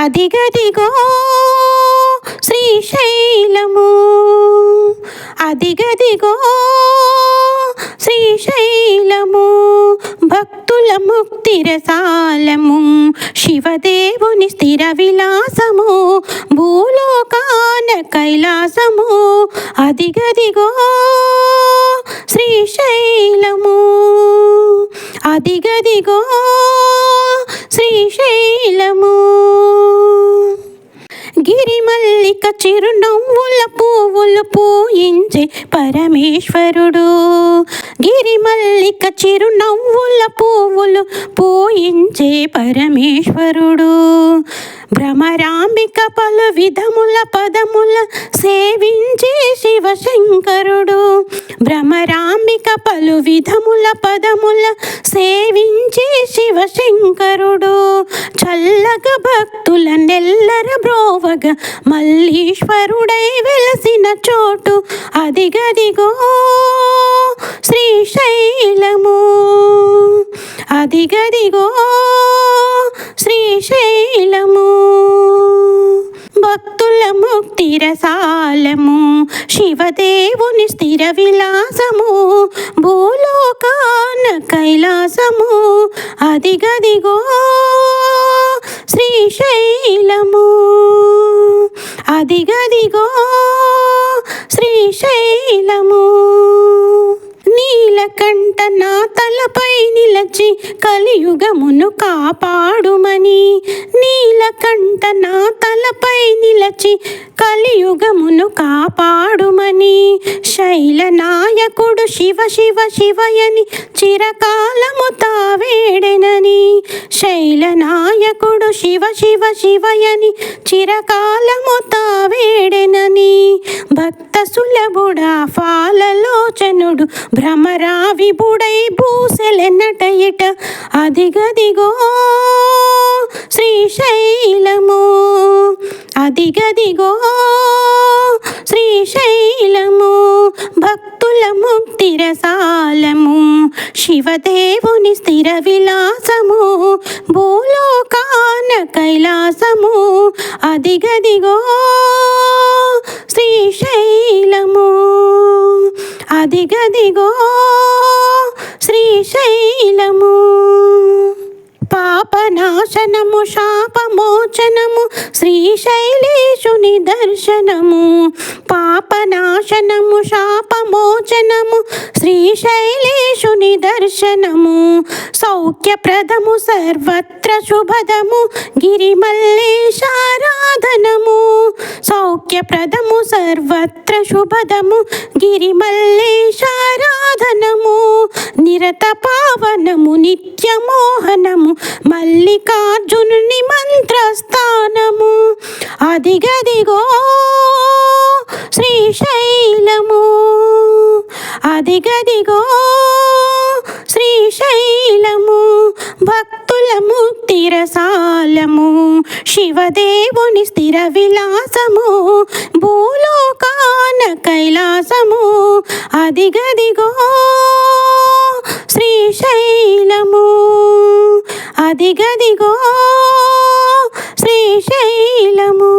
అదిగదిగో శ్రీశైలము, అదిగదిగో శ్రీశైలము, భక్తుల ముక్తి రసాలము, శివదేవుని స్థిర విలాసము, భూలోకాన కైలాసము. అదిగదిగో శ్రీశైలము, అదిగదిగో శ్రీశైలము. గిరిమల్లిక చిరునవ్వుల పువ్వులు పూయించే పరమేశ్వరుడు, గిరిమల్లిక చిరునవ్వుల పువ్వులు పూయించే పరమేశ్వరుడు, భ్రమరాంబిక పలు విధముల పదముల సేవించే శివశంకరుడు, భ్రమరాంబిక పలు విధముల పదముల సేవించే శివశంకరుడు, చల్లగా భక్తుల నెల్లర బ్రోవగా మల్లీశ్వరుడై వెలసిన చోటు. అదిగదిగో శ్రీశైలము, అదిగదిగో శ్రీశైలము, భక్తుల ముక్తి రసాలము, శివదేవుని స్థిర విలాసము, భూలోకాన కైలాసము. అదిగదిగో శ్రీశైలము, అదిగదిగో శ్రీశైలము. నీలకంఠ నా తలపై నిలచి కలియుగమును కాపాడుమని, నీలకంఠ నా తలపై నిలచి కలియుగమును కాపాడుమని, శైలనాయకుడు శివ శివ శివయని చిరకాలము తావేడెనని, శైలనాయకుడు శివ శివ శివయని చిరకాలము తావేడెనని, భక్త సులభుడా ఫాలలోచనుడు భ్రమరా విభుడై భూసెలెన్నట ఇట. అదిగదిగో శ్రీశైలము, అదిగదిగో శ్రీశైలము, భక్తుల ముక్తి రసాలము, శివదేవుని స్థిర విలాసము, భూలోకాన కైలాసము. అదిగదిగో శ్రీశైలము, అదిగదిగో శ్రీశైలము. పాపనాశనము శాపమోచనము శ్రీశైలేశుని దర్శనము, పాపనాశనము శాపమోచనము శ్రీశైలేశుని దర్శనము, సౌఖ్యప్రదము సర్వత్ర శుభదము గిరిమల్లేశారాధనము, సౌఖ్యప్రదము సర్వత్ర శుభదము గిరిమల్లేశారాధనము, నిరత పావనము నిత్యమోహనము మల్లికార్జునుని మంత్రస్థానము. అదిగదిగో శ్రీశైలము, అదిగదిగో శ్రీశైలము, భక్తుల ముక్తి రసాలము, శివదేవుని స్థిర విలాసము, భూలోకాన కైలాసము. అదిగదిగో శ్రీశైలము, అదిగదిగో శ్రీశైలము.